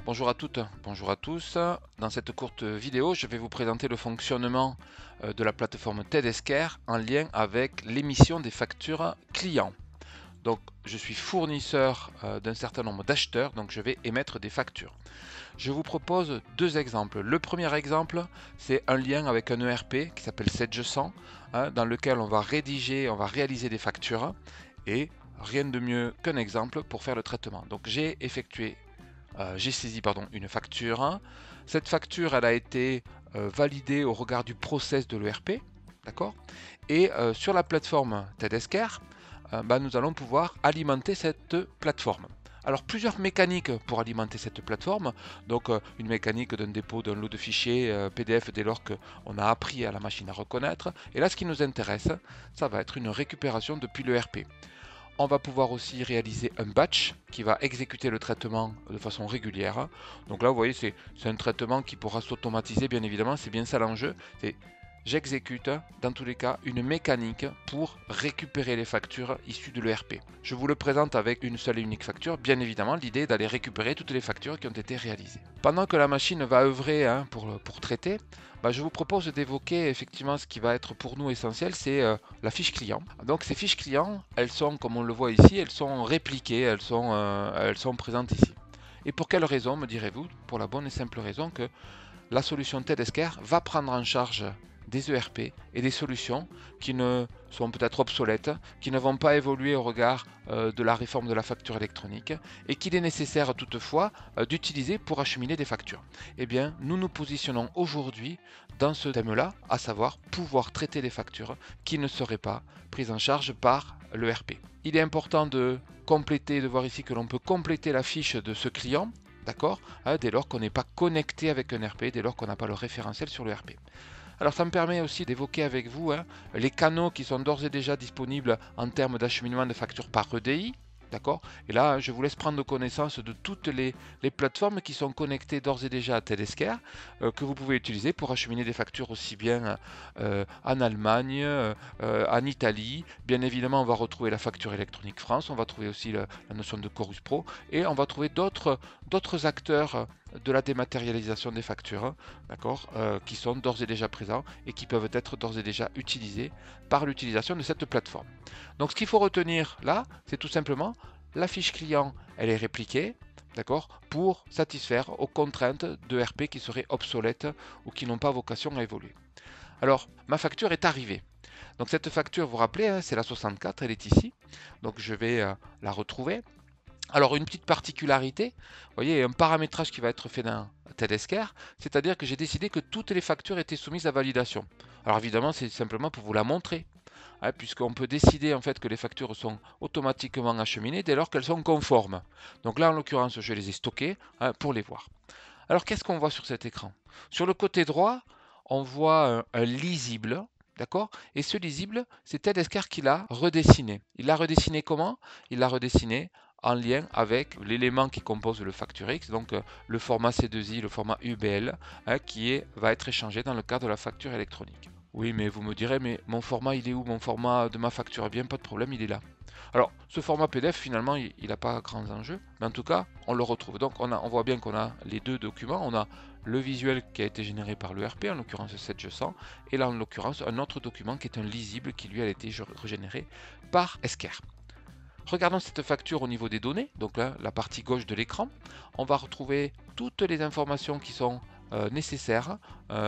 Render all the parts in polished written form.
Bonjour à toutes, bonjour à tous. Dans cette courte vidéo, je vais vous présenter le fonctionnement de la plateforme Tedesker en lien avec l'émission des factures clients. Donc, je suis fournisseur d'un certain nombre d'acheteurs, donc je vais émettre des factures. Je vous propose deux exemples. Le premier exemple, c'est un lien avec un ERP qui s'appelle SedgeSan, dans lequel on va réaliser des factures et rien de mieux qu'un exemple pour faire le traitement. Donc, j'ai saisi une facture. Cette facture, elle a été validée au regard du process de l'ERP, d'accord? Et sur la plateforme Tedesker, nous allons pouvoir alimenter cette plateforme. Alors plusieurs mécaniques pour alimenter cette plateforme, donc une mécanique d'un dépôt d'un lot de fichiers PDF dès lors qu'on a appris à la machine à reconnaître, et là ce qui nous intéresse, ça va être une récupération depuis l'ERP. On va pouvoir aussi réaliser un batch qui va exécuter le traitement de façon régulière. Donc là, vous voyez, c'est un traitement qui pourra s'automatiser, bien évidemment, c'est bien ça l'enjeu. J'exécute, dans tous les cas, une mécanique pour récupérer les factures issues de l'ERP. Je vous le présente avec une seule et unique facture. Bien évidemment, l'idée est d'aller récupérer toutes les factures qui ont été réalisées. Pendant que la machine va œuvrer pour traiter, je vous propose d'évoquer effectivement ce qui va être pour nous essentiel, c'est la fiche client. Donc ces fiches clients, elles sont, comme on le voit ici, elles sont répliquées, elles sont présentes ici. Et pour quelle raison, me direz-vous? Pour la bonne et simple raison que la solution Tedesker va prendre en charge des ERP et des solutions qui ne sont peut-être obsolètes, qui ne vont pas évoluer au regard de la réforme de la facture électronique et qu'il est nécessaire toutefois d'utiliser pour acheminer des factures. Eh bien, nous nous positionnons aujourd'hui dans ce thème-là, à savoir pouvoir traiter les factures qui ne seraient pas prises en charge par l'ERP. Il est important de compléter, de voir ici que l'on peut compléter la fiche de ce client, d'accord, dès lors qu'on n'est pas connecté avec un ERP, dès lors qu'on n'a pas le référentiel sur le ERP. Alors ça me permet aussi d'évoquer avec vous les canaux qui sont d'ores et déjà disponibles en termes d'acheminement de factures par EDI. D'accord? Et là, je vous laisse prendre connaissance de toutes les plateformes qui sont connectées d'ores et déjà à Tedesker, que vous pouvez utiliser pour acheminer des factures aussi bien en Allemagne, en Italie. Bien évidemment, on va retrouver la facture électronique France, on va trouver aussi la notion de Chorus Pro, et on va trouver d'autres acteurs de la dématérialisation des factures, d'accord, qui sont d'ores et déjà présents et qui peuvent être d'ores et déjà utilisés par l'utilisation de cette plateforme. Donc ce qu'il faut retenir là, c'est tout simplement la fiche client, elle est répliquée, d'accord, pour satisfaire aux contraintes de RP qui seraient obsolètes ou qui n'ont pas vocation à évoluer. Alors, ma facture est arrivée. Donc cette facture, vous vous rappelez, c'est la 64, elle est ici. Donc je vais la retrouver. Alors une petite particularité, vous voyez, un paramétrage qui va être fait dans Tedesker, c'est-à-dire que j'ai décidé que toutes les factures étaient soumises à validation. Alors évidemment, c'est simplement pour vous la montrer, puisqu'on peut décider en fait que les factures sont automatiquement acheminées dès lors qu'elles sont conformes. Donc là, en l'occurrence, je les ai stockées pour les voir. Alors qu'est-ce qu'on voit sur cet écran? Sur le côté droit, on voit un lisible, d'accord? Et ce lisible, c'est Tedesker qui l'a redessiné. Il l'a redessiné comment? Il l'a redessiné en lien avec l'élément qui compose le FactureX, donc le format C2I, le format UBL, va être échangé dans le cadre de la facture électronique. Oui, mais vous me direz, mais mon format, il est où? Mon format de ma facture? Eh bien, pas de problème, il est là. Alors, ce format PDF, finalement, il n'a pas grands enjeux, mais en tout cas, on le retrouve. Donc, on voit bien qu'on a les deux documents. On a le visuel qui a été généré par l'ERP, en l'occurrence 700, et là, en l'occurrence, un autre document qui est un lisible qui, lui, a été régénéré par Esker. Regardons cette facture au niveau des données, donc là, la partie gauche de l'écran. On va retrouver toutes les informations qui sont nécessaires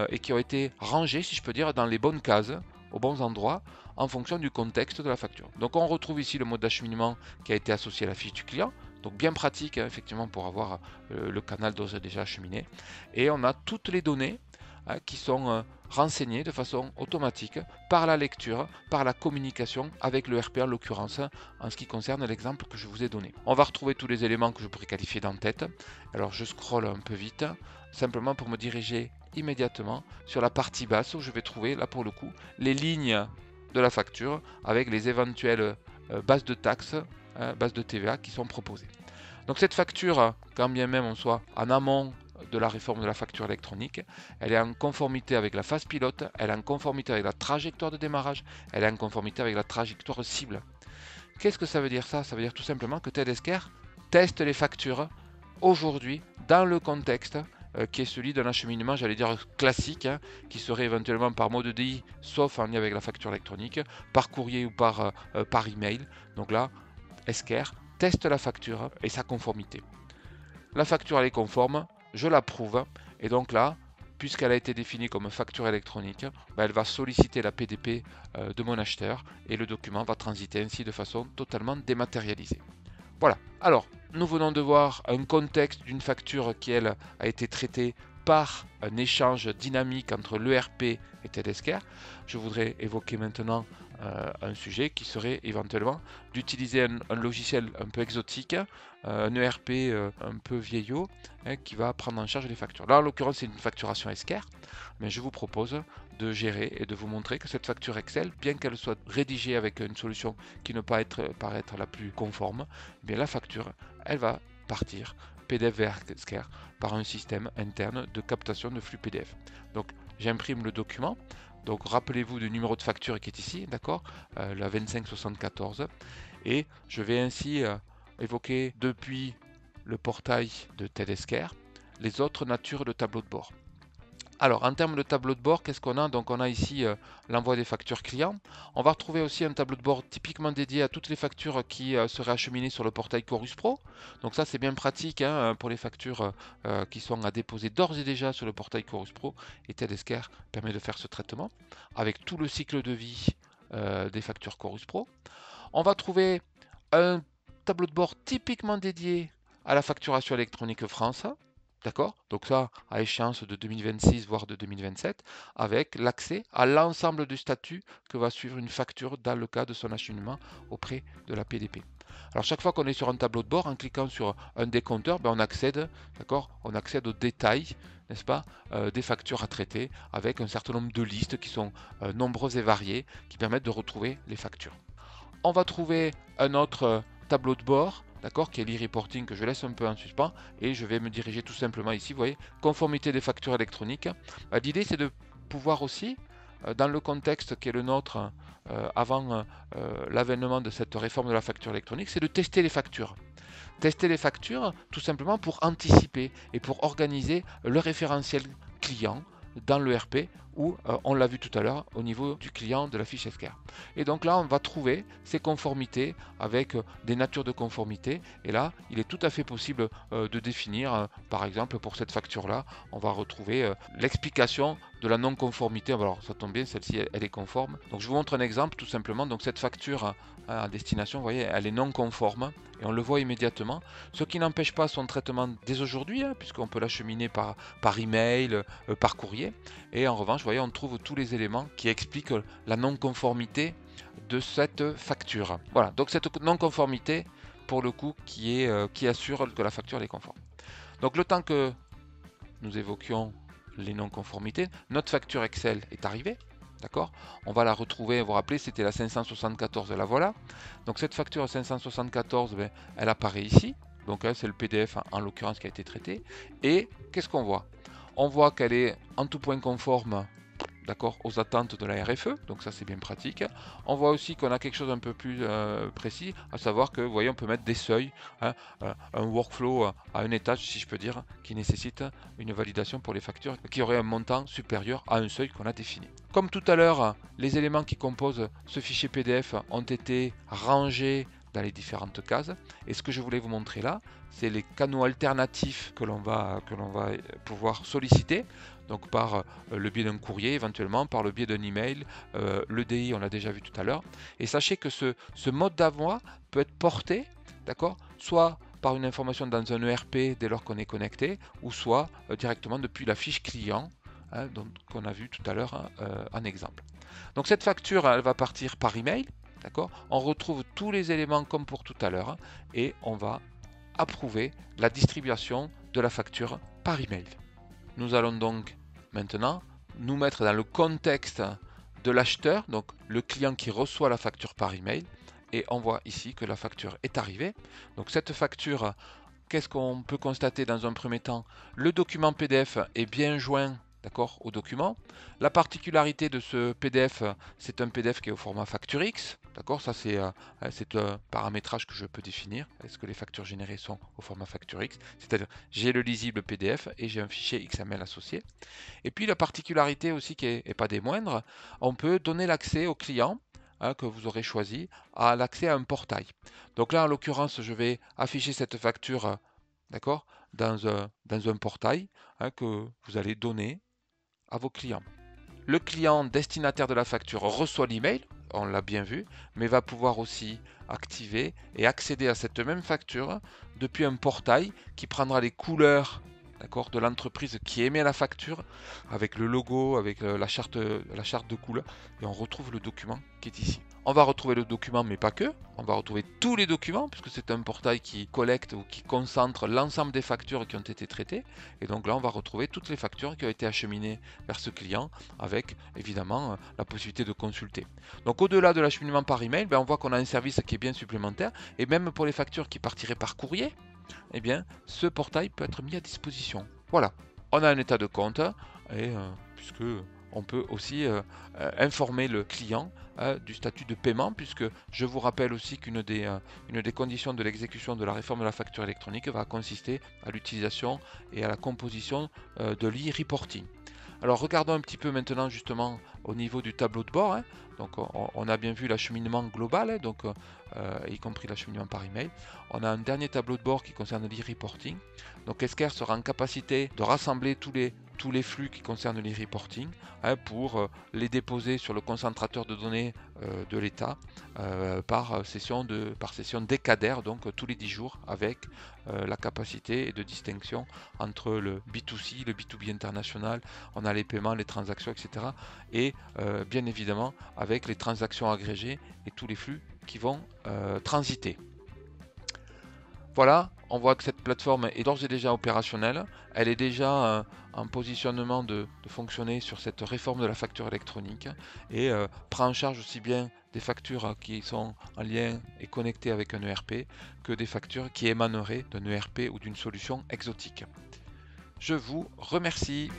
et qui ont été rangées, si je peux dire, dans les bonnes cases, aux bons endroits, en fonction du contexte de la facture. Donc on retrouve ici le mode d'acheminement qui a été associé à la fiche du client, donc bien pratique effectivement pour avoir le canal d'ores et déjà acheminé. Et on a toutes les données qui sont renseignées de façon automatique par la lecture, par la communication avec le RP en l'occurrence, en ce qui concerne l'exemple que je vous ai donné. On va retrouver tous les éléments que je pourrais qualifier d'en-tête. Alors je scrolle un peu vite, simplement pour me diriger immédiatement sur la partie basse où je vais trouver, là pour le coup, les lignes de la facture avec les éventuelles bases de taxes, bases de TVA qui sont proposées. Donc cette facture, quand bien même on soit en amont de la réforme de la facture électronique, elle est en conformité avec la phase pilote, elle est en conformité avec la trajectoire de démarrage, elle est en conformité avec la trajectoire cible. Qu'est-ce que ça veut dire ça? Ça veut dire tout simplement que Tedesker teste les factures aujourd'hui dans le contexte qui est celui d'un acheminement, j'allais dire classique, hein, qui serait éventuellement par mode DI, sauf en lien avec la facture électronique, par courrier ou par email. Donc là, Esker teste la facture et sa conformité. La facture elle est conforme, je l'approuve, et donc là, puisqu'elle a été définie comme facture électronique, elle va solliciter la PDP de mon acheteur et le document va transiter ainsi de façon totalement dématérialisée. Voilà, alors nous venons de voir un contexte d'une facture qui elle a été traitée par un échange dynamique entre l'ERP et TEDESCARE. Je voudrais évoquer maintenant un sujet qui serait éventuellement d'utiliser un logiciel un peu exotique, un ERP un peu vieillot, hein, qui va prendre en charge les factures. Là en l'occurrence c'est une facturation Esker, mais je vous propose de gérer et de vous montrer que cette facture Excel, bien qu'elle soit rédigée avec une solution qui ne peut paraître la plus conforme, eh bien la facture elle va partir PDF vers Esker par un système interne de captation de flux PDF. Donc j'imprime le document. Donc rappelez-vous du numéro de facture qui est ici, d'accord, la 2574, et je vais ainsi évoquer depuis le portail de TEDESCARE les autres natures de tableau de bord. Alors, en termes de tableau de bord, qu'est-ce qu'on a? Donc, on a ici l'envoi des factures clients. On va retrouver aussi un tableau de bord typiquement dédié à toutes les factures qui seraient acheminées sur le portail Chorus Pro. Donc ça, c'est bien pratique, hein, pour les factures qui sont à déposer d'ores et déjà sur le portail Chorus Pro. Et TEDESCARE permet de faire ce traitement avec tout le cycle de vie des factures Chorus Pro. On va trouver un tableau de bord typiquement dédié à la facturation électronique France. D'accord? Donc ça, à échéance de 2026, voire de 2027, avec l'accès à l'ensemble du statut que va suivre une facture dans le cas de son acheminement auprès de la PDP. Alors chaque fois qu'on est sur un tableau de bord, en cliquant sur un des compteurs, on accède, d'accord? On accède aux détails, n'est-ce pas, des factures à traiter, avec un certain nombre de listes qui sont nombreuses et variées, qui permettent de retrouver les factures. On va trouver un autre tableau de bord, d'accord, qui est l'e-reporting, que je laisse un peu en suspens, et je vais me diriger tout simplement ici, vous voyez, conformité des factures électroniques. L'idée c'est de pouvoir aussi, dans le contexte qui est le nôtre avant l'avènement de cette réforme de la facture électronique, c'est de tester les factures. Tester les factures tout simplement pour anticiper et pour organiser le référentiel client dans l'ERP où on l'a vu tout à l'heure au niveau du client de la fiche Esker. Et donc là on va trouver ces conformités avec des natures de conformité, et là il est tout à fait possible de définir par exemple pour cette facture là on va retrouver l'explication de la non-conformité. Alors ça tombe bien, celle-ci elle est conforme. Donc je vous montre un exemple tout simplement. Donc cette facture à destination, vous voyez, elle est non conforme et on le voit immédiatement, ce qui n'empêche pas son traitement dès aujourd'hui, hein, puisqu'on peut l'acheminer par email, par courrier. Et en revanche, vous voyez, on trouve tous les éléments qui expliquent la non-conformité de cette facture. Voilà, donc cette non-conformité, pour le coup, qui assure que la facture est conforme. Donc le temps que nous évoquions les non-conformités, notre facture Excel est arrivée. D'accord? On va la retrouver, vous vous rappelez, c'était la 574, la voilà. Donc cette facture 574, elle apparaît ici. Donc c'est le PDF en l'occurrence qui a été traité. Et qu'est-ce qu'on voit? On voit qu'elle est en tout point conforme, d'accord, aux attentes de la RFE, donc ça c'est bien pratique. On voit aussi qu'on a quelque chose un peu plus précis, à savoir que, vous voyez, on peut mettre des seuils, hein, un workflow à un étage, si je peux dire, qui nécessite une validation pour les factures qui auraient un montant supérieur à un seuil qu'on a défini. Comme tout à l'heure, les éléments qui composent ce fichier PDF ont été rangés dans les différentes cases, et ce que je voulais vous montrer là, c'est les canaux alternatifs que l'on va pouvoir solliciter, donc par le biais d'un courrier éventuellement, par le biais d'un email, l'EDI on l'a déjà vu tout à l'heure. Et sachez que ce mode d'envoi peut être porté, d'accord, soit par une information dans un ERP dès lors qu'on est connecté, ou soit directement depuis la fiche client, hein, qu'on a vu tout à l'heure en exemple. Donc cette facture, elle va partir par email, d'accord. On retrouve tous les éléments comme pour tout à l'heure, et on va approuver la distribution de la facture par email. Nous allons donc maintenant nous mettre dans le contexte de l'acheteur, donc le client qui reçoit la facture par email, et on voit ici que la facture est arrivée. Donc cette facture, qu'est-ce qu'on peut constater dans un premier temps? Le document PDF est bien joint, d'accord, au document. La particularité de ce PDF, c'est un PDF qui est au format FactureX, D'accord, ça c'est un paramétrage que je peux définir. Est-ce que les factures générées sont au format facture X? C'est-à-dire j'ai le lisible PDF et j'ai un fichier XML associé. Et puis la particularité aussi qui est pas des moindres, on peut donner l'accès au client que vous aurez choisi à l'accès à un portail. Donc là en l'occurrence je vais afficher cette facture d'accord, dans un portail que vous allez donner à vos clients. Le client destinataire de la facture reçoit l'email, on l'a bien vu, mais va pouvoir aussi activer et accéder à cette même facture depuis un portail qui prendra les couleurs de l'entreprise qui émet la facture avec le logo, avec la charte de couleurs et on retrouve le document qui est ici. On va retrouver le document mais pas que, on va retrouver tous les documents puisque c'est un portail qui collecte ou qui concentre l'ensemble des factures qui ont été traitées et donc là on va retrouver toutes les factures qui ont été acheminées vers ce client avec évidemment la possibilité de consulter. Donc au-delà de l'acheminement par email, on voit qu'on a un service qui est bien supplémentaire et même pour les factures qui partiraient par courrier, eh bien, ce portail peut être mis à disposition. Voilà, on a un état de compte et puisque on peut aussi informer le client du statut de paiement, puisque je vous rappelle aussi qu'une des conditions de l'exécution de la réforme de la facture électronique va consister à l'utilisation et à la composition de l'e-reporting. Alors regardons un petit peu maintenant justement au niveau du tableau de bord. Donc on a bien vu l'acheminement global, donc y compris l'acheminement par email. On a un dernier tableau de bord qui concerne l'e-reporting. Donc Esker sera en capacité de rassembler tous les flux qui concernent l'e-reporting pour les déposer sur le concentrateur de données de l'État par session décadaire, donc tous les 10 jours, avec la capacité de distinction entre le B2C, le B2B international, on a les paiements, les transactions, etc. Et bien évidemment avec les transactions agrégées et tous les flux qui vont transiter. Voilà, on voit que cette plateforme est d'ores et déjà opérationnelle. Elle est déjà en positionnement de fonctionner sur cette réforme de la facture électronique et prend en charge aussi bien des factures qui sont en lien et connectées avec un ERP que des factures qui émaneraient d'un ERP ou d'une solution exotique. Je vous remercie.